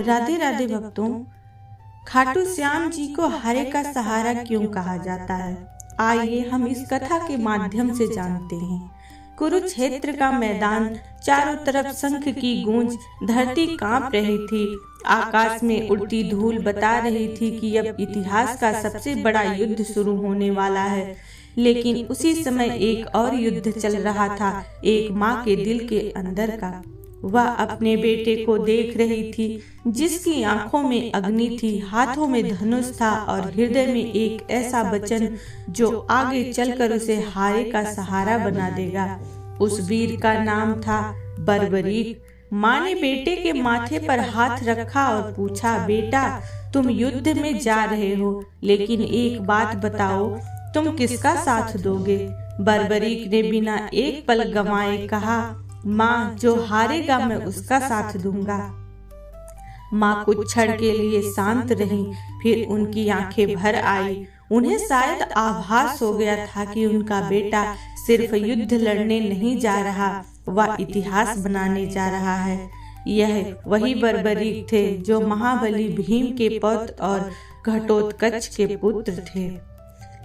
राधे राधे भक्तों। खाटू श्याम जी को हरे का सहारा क्यों कहा जाता है? आइए हम इस कथा के माध्यम से जानते हैं। कुरुक्षेत्र का मैदान, चारों तरफ शंख की गूंज, धरती कांप रही थी। आकाश में उड़ती धूल बता रही थी कि अब इतिहास का सबसे बड़ा युद्ध शुरू होने वाला है। लेकिन उसी समय एक और युद्ध चल रहा था, एक माँ के दिल के अंदर का। वह अपने बेटे को देख रही थी, जिसकी आंखों में अग्नि थी, हाथों में धनुष था और हृदय में एक ऐसा वचन जो आगे चलकर उसे हारे का सहारा बना देगा। उस वीर का नाम था बर्बरीक। माँ ने बेटे के माथे पर हाथ रखा और पूछा, बेटा तुम युद्ध में जा रहे हो, लेकिन एक बात बताओ, तुम किसका साथ दोगे? बर्बरीक ने बिना एक पल गंवाए कहा, माँ जो हारेगा मैं उसका साथ दूंगा। माँ कुछ क्षण के लिए शांत रही, फिर उनकी आंखें भर आई। उन्हें शायद आभास हो गया था कि उनका बेटा सिर्फ युद्ध लड़ने नहीं जा रहा, वह इतिहास बनाने जा रहा है। यह वही बर्बरीक थे जो महाबली भीम के पौत्र और घटोत्कच के पुत्र थे।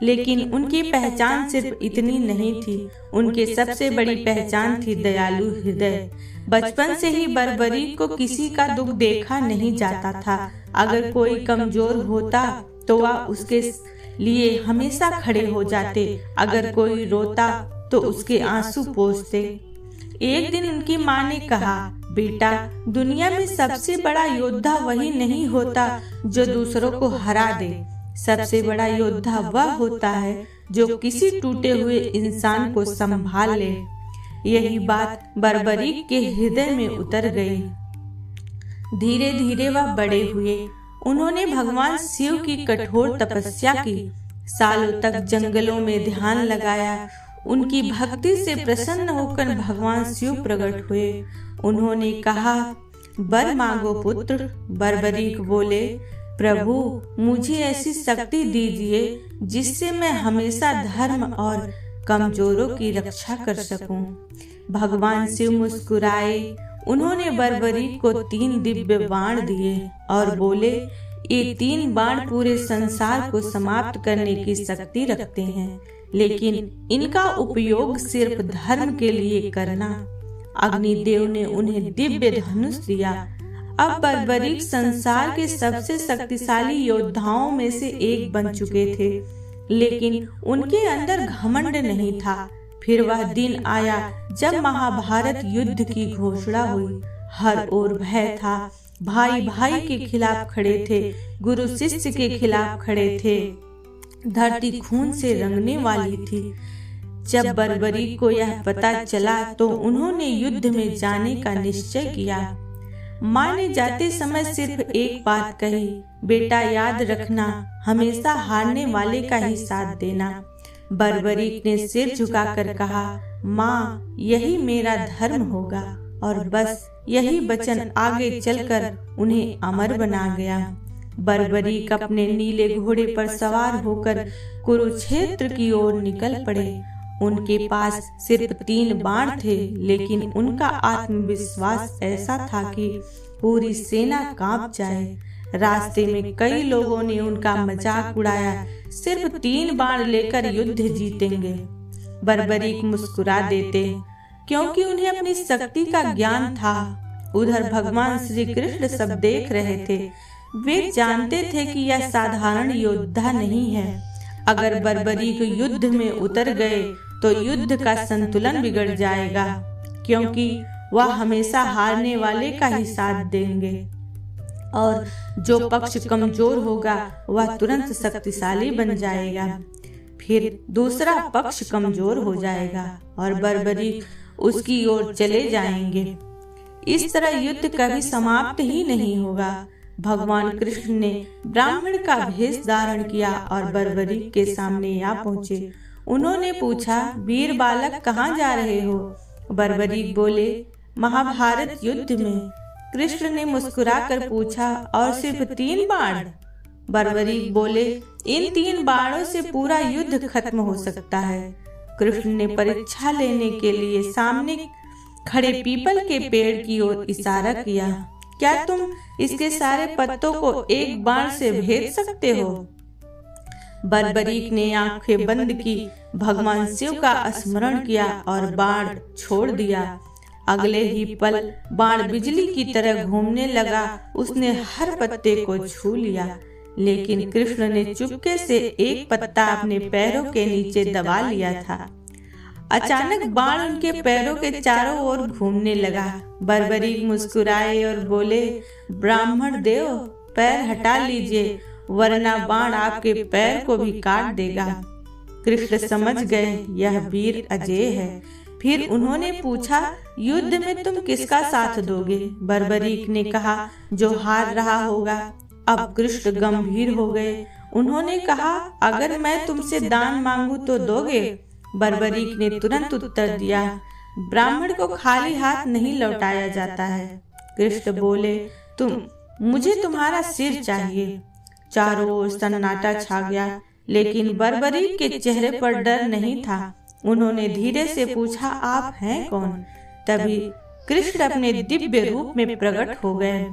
लेकिन उनकी पहचान सिर्फ इतनी नहीं थी, उनके सबसे बड़ी पहचान थी दयालु हृदय। बचपन से ही बर्बरीक को किसी का दुख देखा नहीं जाता था। अगर कोई कमजोर होता तो वह उसके लिए हमेशा खड़े हो जाते, अगर कोई रोता तो उसके आंसू पोंछते। एक दिन उनकी माँ ने कहा, बेटा दुनिया में सबसे बड़ा योद्धा वही नहीं होता जो दूसरों को हरा दे, सबसे बड़ा योद्धा वह होता है जो किसी टूटे हुए इंसान को संभाल ले। यही बात बर्बरीक के हृदय में उतर गई। धीरे धीरे वह बड़े हुए। उन्होंने भगवान शिव की कठोर तपस्या की, सालों तक जंगलों में ध्यान लगाया। उनकी भक्ति से प्रसन्न होकर भगवान शिव प्रकट हुए। उन्होंने कहा, वर मांगो पुत्र। बर्बरीक बोले, प्रभु मुझे ऐसी शक्ति दीजिए जिससे मैं हमेशा धर्म और कमजोरों की रक्षा कर सकूं। भगवान शिव मुस्कुराए। उन्होंने बर्बरीक को 3 दिव्य बाण दिए और बोले, ये 3 बाण पूरे संसार को समाप्त करने की शक्ति रखते हैं, लेकिन इनका उपयोग सिर्फ धर्म के लिए करना। अग्निदेव ने उन्हें दिव्य धनुष दिया। अब बर्बरीक संसार के सबसे शक्तिशाली योद्धाओं में से एक बन चुके थे, लेकिन उनके अंदर घमंड नहीं था। फिर वह दिन आया जब महाभारत युद्ध की घोषणा हुई। हर ओर भय था, भाई भाई के खिलाफ खड़े थे, गुरु शिष्य के खिलाफ खड़े थे। धरती खून से रंगने वाली थी। जब बर्बरीक को यह पता चला तो उन्होंने युद्ध में जाने का निश्चय किया। माँ ने जाते समय सिर्फ एक बात कही, बेटा याद रखना, हमेशा हारने वाले का ही साथ देना। बर्बरीक ने सिर झुकाकर कहा, माँ यही मेरा धर्म होगा। और बस यही वचन आगे चलकर उन्हें अमर बना गया। बर्बरीक अपने नीले घोड़े पर सवार होकर कुरुक्षेत्र की ओर निकल पड़े। उनके पास सिर्फ 3 बाण थे, लेकिन उनका आत्मविश्वास ऐसा था कि पूरी सेना कांप जाए। रास्ते में कई लोगों ने उनका मजाक उड़ाया, सिर्फ 3 बाण लेकर युद्ध जीतेंगे। बर्बरीक मुस्कुरा देते, क्योंकि उन्हें अपनी शक्ति का ज्ञान था। उधर भगवान श्री कृष्ण सब देख रहे थे। वे जानते थे कि यह साधारण योद्धा नहीं है। अगर बर्बरीक युद्ध में उतर गए तो युद्ध का संतुलन बिगड़ जाएगा, क्योंकि वह हमेशा हारने वाले का ही साथ देंगे और जो पक्ष कमजोर होगा वह तुरंत शक्तिशाली बन जाएगा। फिर दूसरा पक्ष कमजोर हो जाएगा और बर्बरीक उसकी ओर चले जाएंगे। इस तरह युद्ध कभी समाप्त ही नहीं होगा। भगवान कृष्ण ने ब्राह्मण का भेष धारण किया और बर्बरीक के सामने आ पहुँचे। उन्होंने पूछा, वीर बालक कहाँ जा रहे हो? बर्बरीक बोले, महाभारत युद्ध में। कृष्ण ने मुस्कुराकर पूछा, और सिर्फ 3 बाण? बर्बरीक बोले, इन 3 बाणों से पूरा युद्ध खत्म हो सकता है। कृष्ण ने परीक्षा लेने के लिए सामने खड़े पीपल के पेड़ की ओर इशारा किया। क्या तुम इसके सारे पत्तों को एक बाण से भेद सकते हो? बर्बरीक ने आंखें बंद की, भगवान शिव का स्मरण किया और बाण छोड़ दिया। अगले ही पल बाण बिजली की तरह घूमने लगा। उसने हर पत्ते को छू लिया, लेकिन कृष्ण ने चुपके से एक पत्ता अपने पैरों के नीचे दबा लिया था। अचानक बाण उनके पैरों के चारों ओर घूमने लगा। बर्बरीक मुस्कुराए और बोले, ब्राह्मण देव, पैर हटा लीजिए, वरना बाण आपके पैर को भी काट देगा। कृष्ण समझ गए यह वीर अजय है। फिर उन्होंने पूछा, युद्ध में तुम किसका साथ दोगे? बर्बरीक ने कहा, जो हार रहा होगा। अब कृष्ण गंभीर हो गए। उन्होंने कहा, अगर मैं तुमसे दान मांगू तो दोगे? बर्बरीक ने तुरंत उत्तर दिया, ब्राह्मण को खाली हाथ नहीं लौटाया जाता है। कृष्ण बोले, मुझे तुम्हारा सिर चाहिए। चारों ओर सन्नाटा छा गया, लेकिन बर्बरीक के चेहरे पर डर नहीं था। उन्होंने धीरे से पूछा, आप हैं कौन? तभी कृष्ण अपने दिव्य रूप में प्रकट हो गए।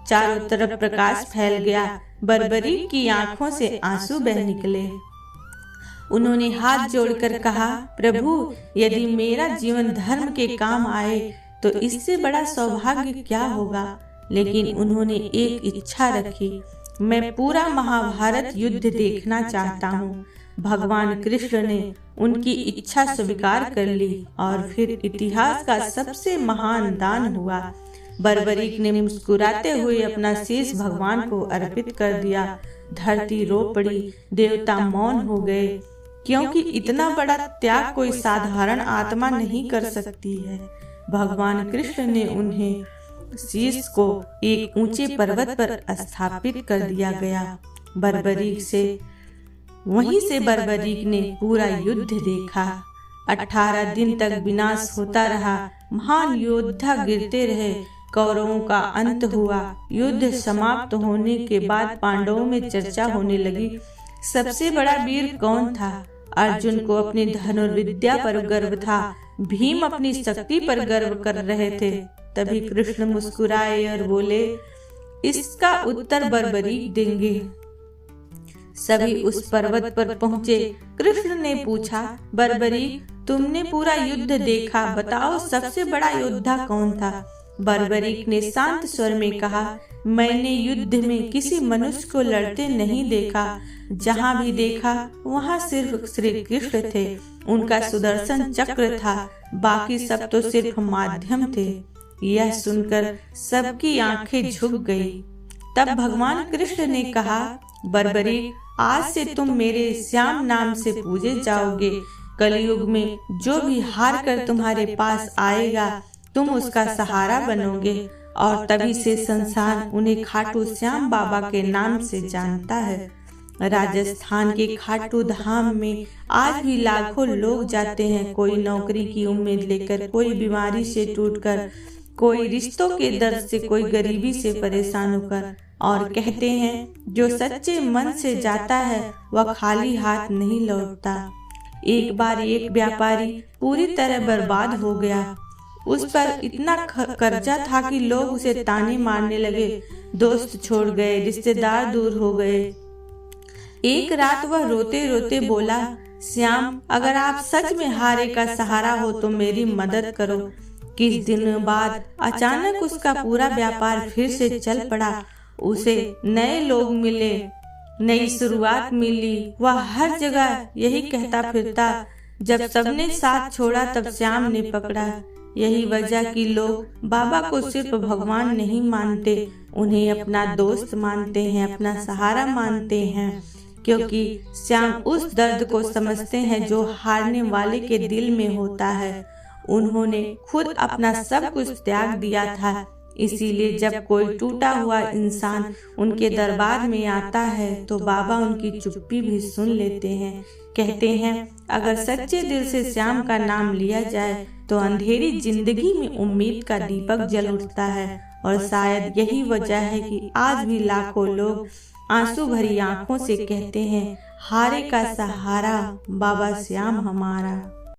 चारों तरफ प्रकाश फैल गया। बर्बरीक की आंखों से आंसू बह निकले। उन्होंने हाथ जोड़कर कहा, प्रभु, यदि मेरा जीवन धर्म के काम आए तो इससे बड़ा सौभाग्य क्या होगा। लेकिन उन्होंने एक इच्छा रखी, मैं पूरा महाभारत युद्ध देखना चाहता हूँ। भगवान कृष्ण ने उनकी इच्छा स्वीकार कर ली और फिर इतिहास का सबसे महान दान हुआ। बर्बरीक ने मुस्कुराते हुए अपना शीश भगवान को अर्पित कर दिया। धरती रो पड़ी, देवता मौन हो गए, क्योंकि इतना बड़ा त्याग कोई साधारण आत्मा नहीं कर सकती है। भगवान कृष्ण ने उन्हें शीश को एक ऊंचे पर्वत पर स्थापित कर दिया गया। वहीं से बर्बरीक ने पूरा युद्ध देखा। 18 दिन तक विनाश होता रहा। महान योद्धा गिरते रहे। कौरवों का अंत हुआ। युद्ध समाप्त होने के बाद पांडवों में चर्चा होने लगी, सबसे बड़ा वीर कौन था। अर्जुन को अपनी धनुर्विद्या पर गर्व था, भीम अपनी शक्ति पर गर्व कर रहे थे। तभी कृष्ण मुस्कुराए और बोले, इसका उत्तर बर्बरीक देंगे। सभी उस पर्वत पर पहुँचे। कृष्ण ने पूछा, बर्बरीक, तुमने पूरा युद्ध देखा, बताओ सबसे बड़ा योद्धा कौन था? बर्बरीक ने शांत स्वर में कहा, मैंने युद्ध में किसी मनुष्य को लड़ते नहीं देखा। जहाँ भी देखा वहाँ सिर्फ श्री कृष्ण थे। उनका सुदर्शन चक्र था, बाकी सब तो सिर्फ माध्यम थे। यह सुनकर सबकी आंखें झुक गई। तब भगवान कृष्ण ने कहा, बर्बरीक, आज से तुम मेरे श्याम नाम से पूजे जाओगे। कलयुग में जो भी हार कर तुम्हारे पास आएगा, तुम उसका सहारा बनोगे और तभी से संसार उन्हें खाटू श्याम बाबा के नाम से जानता है। राजस्थान के खाटू धाम में आज भी लाखों लोग जाते हैं, कोई नौकरी की उम्मीद लेकर, कोई बीमारी से टूटकर, कोई रिश्तों के दर्द से, कोई गरीबी से परेशान होकर, और कहते हैं जो सच्चे मन से जाता है वह खाली हाथ नहीं लौटता। एक बार एक व्यापारी पूरी तरह बर्बाद हो गया। उस पर इतना कर्जा था कि लोग उसे ताने मारने लगे। दोस्त छोड़ गए, रिश्तेदार दूर हो गए। एक रात वह रोते रोते बोला, श्याम, अगर आप सच में हारे का सहारा हो तो मेरी मदद करो। कुछ दिनों बाद अचानक उसका पूरा व्यापार फिर से चल पड़ा। उसे नए लोग मिले, नई शुरुआत मिली। वह हर जगह यही कहता फिरता, जब सबने साथ छोड़ा तब श्याम ने पकड़ा। यही वजह कि लोग बाबा को सिर्फ भगवान नहीं मानते, उन्हें अपना दोस्त मानते हैं, अपना सहारा मानते हैं, क्योंकि श्याम उस दर्द को समझते हैं जो हारने वाले के दिल में होता है। उन्होंने खुद अपना सब कुछ त्याग दिया था, इसीलिए जब कोई टूटा हुआ इंसान उनके दरबार में आता है तो बाबा उनकी चुप्पी भी सुन लेते हैं। कहते हैं अगर सच्चे दिल से श्याम का नाम लिया जाए तो अंधेरी जिंदगी में उम्मीद का दीपक जल उठता है। और शायद यही वजह है कि आज भी लाखों लोग आंसू भरी आंखों से कहते हैं, हारे का सहारा बाबा श्याम हमारा।